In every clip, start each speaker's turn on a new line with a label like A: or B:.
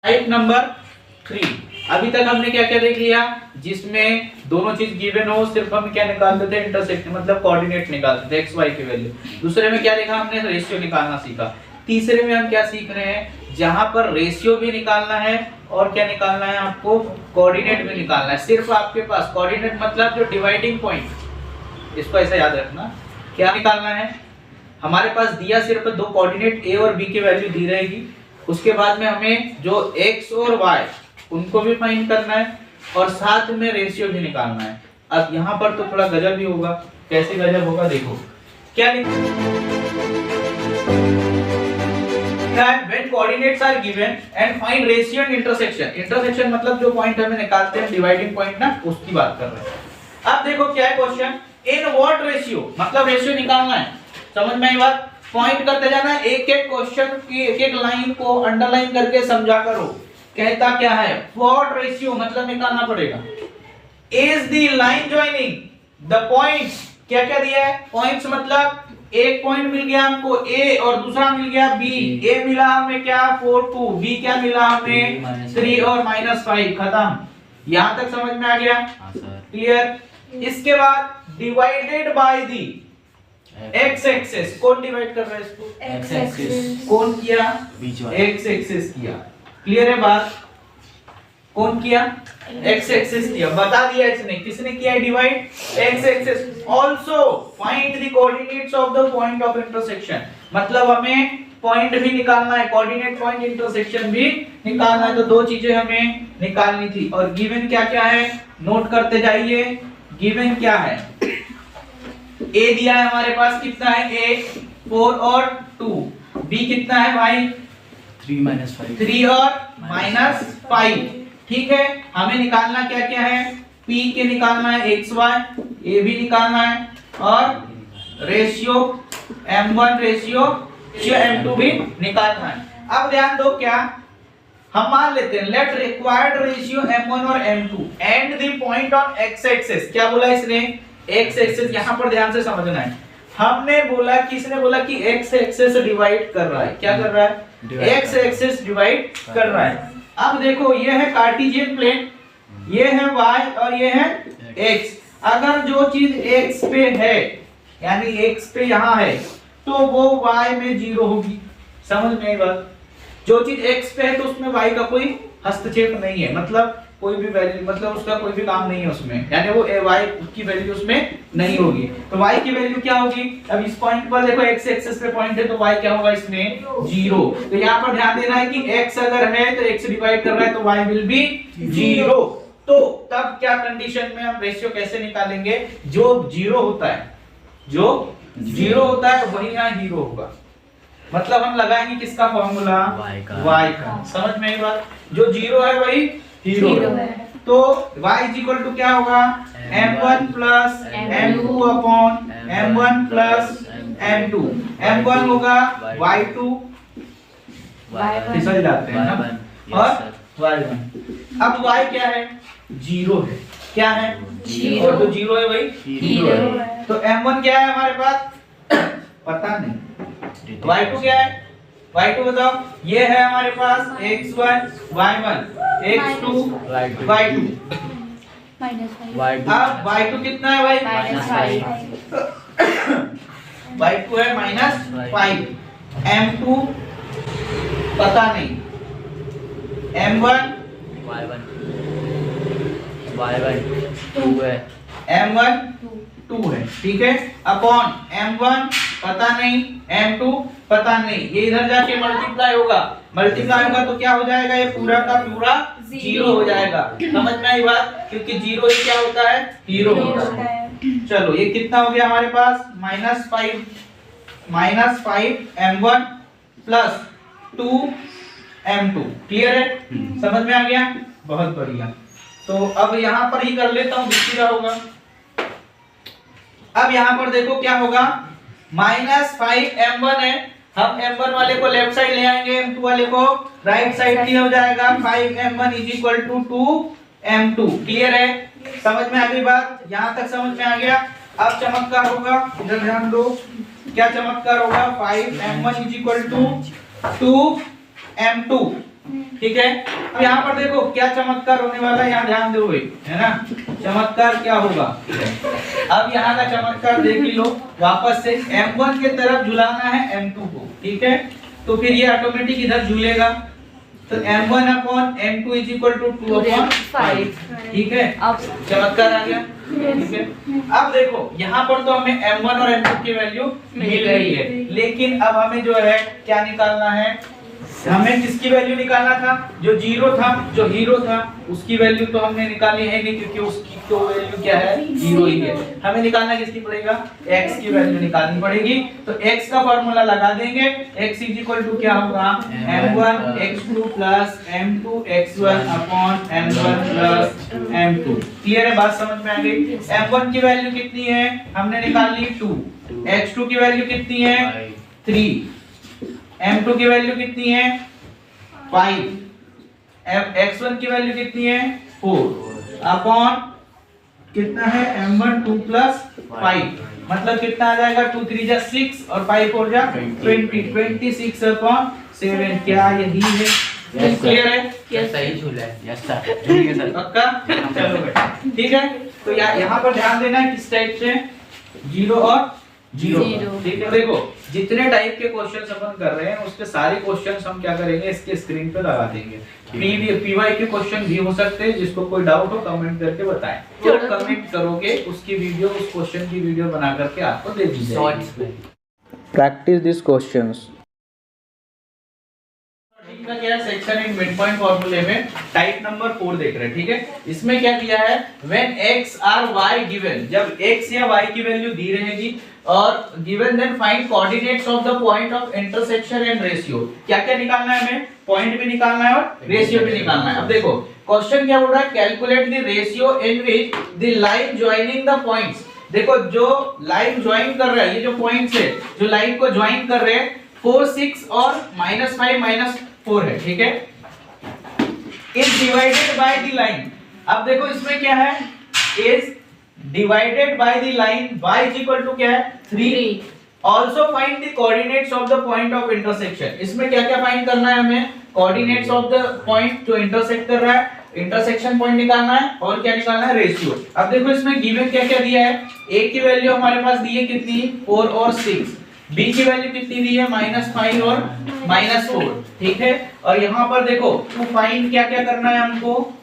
A: Type number 3। अभी तक हमने क्या क्या देख लिया, जिसमें दोनों चीज गिवन हो, सिर्फ हम क्या निकालते थे, इंटरसेक्शन मतलब कोऑर्डिनेट निकालते थे, एक्स वाई की वैल्यू। दूसरे में क्या देखा हमने, रेशियो निकालना सीखा। तीसरे में हम क्या सीख रहे हैं, जहां पर रेशियो भी निकालना है और क्या निकालना है आपको, कोऑर्डिनेट भी निकालना है। सिर्फ आपके पास कोऑर्डिनेट मतलब जो डिवाइडिंग पॉइंट, इसको ऐसा याद रखना, क्या निकालना है, हमारे पास दिया सिर्फ दो कोऑर्डिनेट ए और बी की वैल्यू दी रहेगी। उसके बाद में हमें जो x और y उनको भी फाइंड करना है और साथ में रेशियो भी निकालना है। अब यहाँ पर तो थोड़ा गजब भी होगा। कैसे गजब होगा, देखो क्या लिखा है, when coordinates are given and find ratio and intersection। intersection मतलब जो पॉइंट हमें निकालते हैं, डिवाइडिंग पॉइंट ना, उसकी बात कर रहे हैं। अब देखो क्या है क्वेश्चन, इन व्हाट रेशियो, मतलब रेशियो निकालना है। समझ में आई बात, पॉइंट करते जाना, एक एक क्वेश्चन की एक एक लाइन को अंडरलाइन करके समझा करो। कहता क्या है, व्हाट रेशियो मतलब निकालना पड़ेगा, is the line joining the points. क्या क्या दिया है, पॉइंट्स मतलब एक पॉइंट मिल गया हमको ए और दूसरा मिल गया बी। ए मिला हमें क्या 4 2, बी क्या मिला हमें 3 और -5, खत्म। यहां तक समझ में आ गया, क्लियर। इसके बाद divided by the x axis, कौन डिवाइड कर रहा है इसको,
B: x एक्सिस,
A: कौन किया, x एक्सिस किया, क्लियर है बात, कौन किया, x एक्सिस किया, बता दिया इसने, किसने किया divide, x axis. Also find the coordinates of the point of intersection, मतलब हमें पॉइंट भी निकालना है, कोऑर्डिनेट पॉइंट इंटरसेक्शन भी निकालना है। तो दो चीजें हमें निकालनी थी। और गिवन क्या क्या है, नोट करते जाइए। गिवन क्या है, a दिया है हमारे पास, कितना है a 4 और 2, b कितना है भाई 3 और -5, ठीक है। हमें निकालना क्या क्या है, p के निकालना है x y, a भी निकालना है और रेशियो m1 रेशियो m2 भी निकालना है। अब ध्यान दो, क्या हम मान लेते हैं, लेट रिक्वायर्ड रेशियो m1 और m2 and the point on x axis. क्या बोला इसने, x एक्सिस, यहां पर ध्यान से समझना है। हमने बोला, किसने बोला कि x एक्सिस डिवाइड कर रहा है, क्या कर रहा है, x एक्सिस डिवाइड कर रहा है। अब देखो ये है कार्टेशियन प्लेन, ये है y और ये है x। अगर जो चीज x पे है, यानी x पे यहां है, तो वो y में 0 होगी। समझ में आई बात, जो चीज x पे है तो उसमें y का कोई हस्तक्षेप नहीं है, मतलब कोई भी वैल्यू, मतलब उसका कोई भी काम नहीं है उसमें, यानी वो y की वैल्यू उसमें नहीं होगी। तो y की वैल्यू क्या होगी, अब इस पॉइंट पर देखो x एक्सिस पे पॉइंट है, तो y क्या होगा इसमें 0। तो यहाँ पर ध्यान देना है कि x अगर है तो x डिवाइड कर रहा है तो y विल बी 0। तो तब क्या कंडीशन में हम रेशियो कैसे निकालेंगे, जो 0 होता है, जो 0 होता है वही यहाँ 0 होगा, मतलब हम लगाएंगे किसका फॉर्मूला, y का। समझ में आई बात, जो 0 है वही हीरो है। तो y इज इक्वल टू क्या होगा, m1 plus m2 upon m1 plus m2। m1 होगा y2, फिसल जाते हैं ना, और y1। अब y क्या है, 0 है, क्या है 0, और जो 0 है वही हीरो है। तो m1 क्या है हमारे पास, पता नहीं। y2 क्या है, y2 बताओ, ये है हमारे पास x1 y1 x2 y2। अब y2 कितना है भाई, y2 है -5, m2 पता नहीं, m1 2 है, m1 2 है, ठीक है, अपॉन m1 पता नहीं, m2 पता नहीं। ये इधर जाके मल्टीप्लाई होगा, मल्टीप्लाई होगा तो क्या हो जाएगा, ये पूरा का पूरा 0 हो जाएगा। समझ में आई बात, क्योंकि 0 ही क्या होता है, हीरो होता है। चलो ये कितना हो गया हमारे पास, -5 m1 प्लस 2 m2, क्लियर है, समझ में आ गया, बहुत बढ़िया। तो अब यहां पर ही कर लेता हूं, दिख होगा। अब यहां पर देखो क्या होगा, -5 m1 है, हम m1 वाले को लेफ्ट साइड ले आएंगे, m2 वाले को राइट साइड की हो जाएगा। 5 m1 is equal to 2 m2, clear है, समझ में आ गई बात, यहां तक समझ में आ गया। अब चमत्कार होगा, इधर ध्यान दो, क्या चमत्कार होगा, 5 m1 is equal to 2 m2 ठीक है। अब यहाँ पर देखो क्या चमत्कार होने वाला है, यहाँ ध्यान दो है ना, चमत्कार क्या होगा। अब यहाँ का चमत्कार देख लो, वापस से M1 के तरफ झुलाना है M2 को, ठीक है। तो फिर ये ऑटोमेटिक इधर झूलेगा, तो M1 upon M2 is equal to 2/5, ठीक है। अब चमत्कार आ गया, ठीक है। अब देखो यहाँ पर तो हमें M1 और M2 की वैल्यू मिल गई है, लेकिन अब हमें जो है क्या निकालना है, हमें किसकी वैल्यू निकालना था, जो जीरो था, जो हीरो था, उसकी वैल्यू तो हमने निकाली है नहीं, क्योंकि उसकी तो वैल्यू क्या है, जीरो ही है। हमें निकालना किसकी पड़ेगा, x की वैल्यू निकालनी पड़ेगी। तो x का फार्मूला लगा देंगे, x इज इक्वल टू क्या होगा, m1 x2 plus m2 x1 upon m1 plus m2। Clear है, बात समझ में आ गई। m1 की वैल्यू कितनी है, हमने निकाल ली 2, x2 की वैल्यू कितनी है 3, M2 की वैल्यू कितनी है 5, x1 की वैल्यू कितनी है 4 अपॉन कितना है M1 2 प्लस 5, मतलब कितना आ जाएगा, 2 3 जा 6 और 5 4 जा 20, 26 अपॉन 7। क्या यही है, क्लियर है,
B: क्या सही झूला है, यस सर, झूलिए सर,
A: पक्का। चलो बेटा, ठीक है। तो यहाँ पर ध्यान देना है किस टाइप से, जीरो और जीरो, ठीक है। देखो जितने टाइप के क्वेश्चंस अपन कर रहे हैं उसके सारे क्वेश्चंस हम क्या करेंगे, इसके स्क्रीन पे लगा देंगे। पीवाई के क्वेश्चन भी हो सकते हैं, जिसको कोई डाउट हो कमेंट करके बताएं, जो कमेंट करोगे उसकी वीडियो, उस क्वेश्चन की वीडियो बना करके आपको दे दी जाएगी। Practice this questions. का क्या सेक्शन इन मिड पॉइंट फार्मूले में टाइप नंबर 4 देख रहे हैं, ठीक है। इसमें क्या दिया है, when x or y given, जब x या y की वैल्यू दी रहेगी और given, then find coordinates of the point of intersection and ratio. क्या क्या निकालना है हमें, पॉइंट भी निकालना है और रेशियो भी निकालना है। अब देखो क्वेश्चन क्या बोल रहा है, calculate the ratio in which the line joining the points. देखो जो लाइन ज्वाइन कर रहा है, ये जो पॉइंट्स है जो लाइन को ज्वाइन कर रहे हैं, 4 6 और -5 -4 है, ठीक है। Is divided by the line. अब देखो इसमें क्या है, is divided by the line, y is equal to क्या है 3। Also find the coordinates of the point of intersection. इसमें क्या क्या फाइंड करना है हमें, कोऑर्डिनेट्स ऑफ द पॉइंट जो इंटरसेक्ट कर रहा है, इंटरसेक्शन पॉइंट निकालना है, और क्या निकालना है, रेशियो। अब देखो इसमें गिवन क्या क्या दिया है, a की वैल्यू हमारे पास दी है कितनी 4 और 6, b की वैल्यू कितनी दी है -5 और -4, ठीक है। और यहाँ पर देखो टू फाइंड क्या क्या करना है, हमको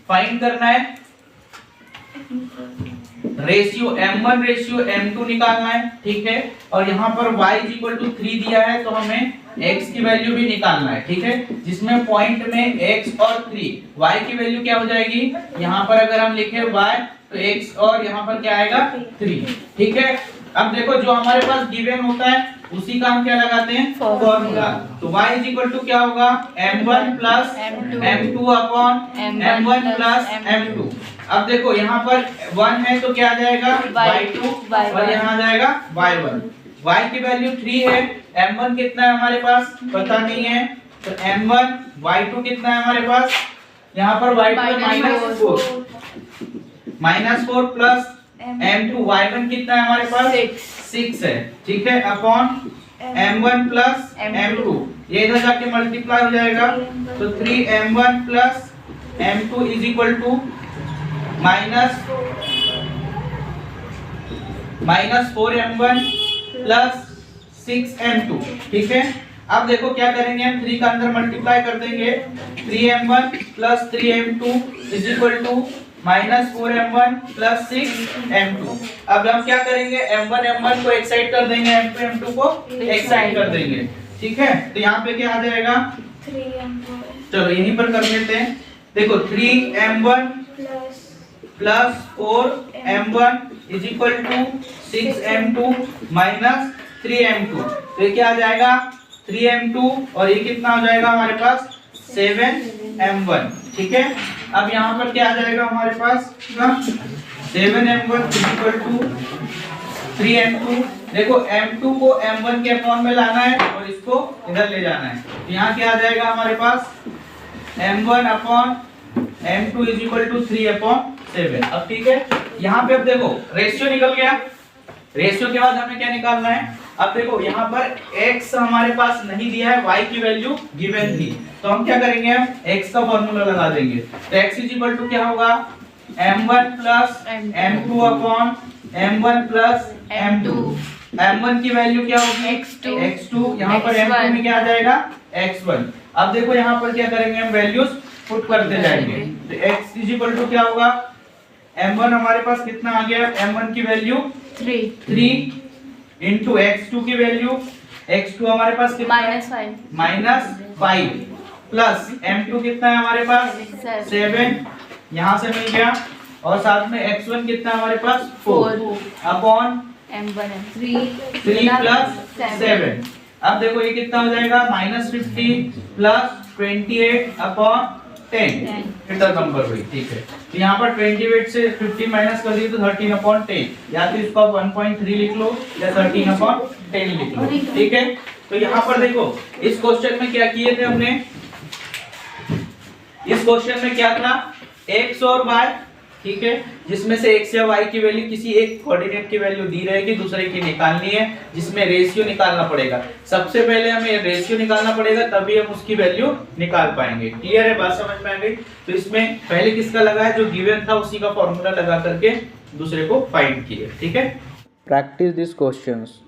A: फाइंड करना है रेशियो m1 रेशियो m2 निकालना है, ठीक है। और यहाँ पर y इक्वल टू 3 दिया है, तो हमें x की वैल्यू भी निकालना है, ठीक है। जिसमें पॉइंट में x और 3, y की वैल्यू क्या हो जाएगी, यहाँ पर अगर हम लिखे y तो x और यहाँ पर क्या आएगा 3, ठीक है। अब देखो जो हमारे पास गिवन होता है उसी का हम क्या लगाते हैं, फॉर्मूला। तो y इज इक्वल टू क्या होगा, m1 plus m2 upon m1 plus m2। अब देखो यहाँ पर 1 है तो क्या आ जाएगा y2 और यहाँ आ जाएगा y1। y की वैल्यू 3 है, m1 कितना है हमारे पास पता नहीं है, तो m1 y2 कितना है हमारे पास, यहाँ पर y2 -4 प्लस m2 y1 कितना है हमारे पास 6 है, ठीक है, अपॉन m1 प्लस m2, ये इधर जाके मल्टीप्लाई हो जाएगा, तो 3m1 plus m2 is equal to -4m1 plus 6m2, ठीक है। अब देखो क्या करेंगे, हम 3 का अंदर मल्टीप्लाई कर देंगे, 3m1 plus 3m2 is equal to -4m1 plus 6m2। अब हम क्या करेंगे, m1 को एक साइड कर देंगे, m2 को एक साइड कर देंगे, ठीक है। तो यहाँ पे क्या आ जाएगा
C: 3m1,
A: चलो यहीं पर कर लेते हैं। देखो 3m1 plus 4m1 is equal to 6m2 minus 3m2, तो ये क्या आ जाएगा 3m2 और ये कितना हो जाएगा हमारे पास 7m1, ठीक है। अब यहाँ पर क्या आ जाएगा हमारे पास 7m1 is equal to 3m2। देखो m2 को m1 के अपॉन में लाना है और इसको इधर ले जाना है, यहाँ क्या आ जाएगा हमारे पास m1 upon m2 is equal to 3/7। अब ठीक है, यहाँ पे अब देखो रेशियो निकल गया, रेशियो के बाद हमें क्या निकालना है, अब देखो यहाँ पर x हमारे पास नहीं दिया है, y की वैल्यू गिवन थी, तो हम क्या करेंगे, हम x का फॉर्मूला लगा देंगे। तो x इक्वल टू क्या होगा, m1 plus m2 upon m1 plus m2। m1 की वैल्यू क्या होगी, x2, यहाँ पर m2 में क्या आ जाएगा, x1। अब देखो यहाँ पर क्या करेंगे, हम वैल्यूज पुट करते जाएंगे। तो x इक्वल टू क्या होगा, m1 हमारे पास कितना आ गया, m1 की वैल्यू 3 इंटू x2 की वैल्यू, x2 हमारे पास कितना है, -5 प्लस m2 कितना है हमारे पास 7, यहाँ से मिल गया, और साथ में x1 कितना है हमारे पास 4 अपॉन 3 प्लस 7। अब देखो ये कितना हो जाएगा, -50 प्लस 28 अपॉन 10 इंटर नंबर हुई, ठीक है। तो यहाँ पर 28 से 50 माइनस कर दिए तो 13 अपॉन 10, या तो इसको आप 1.3 लिख लो या 13 अपॉन 10 लिख लो, ठीक है। तो यहाँ पर देखो इस क्वेश्चन में क्या किए थे हमने, इस क्वेश्चन में क्या था, x और y, ठीक है, जिसमें से x या y की वैल्यू किसी एक कोऑर्डिनेट की वैल्यू दी रहेगी, दूसरे की निकालनी है, जिसमें रेशियो निकालना पड़ेगा। सबसे पहले हमें रेशियो निकालना पड़ेगा, तभी हम उसकी वैल्यू निकाल पाएंगे। क्लियर है, बात समझ में आ गई। तो इसमें पहले किसका लगा है, जो गिवन था उसी का फॉर्मूला लगा करके दूसरे को फाइंड किए, ठीक है। Practice this questions.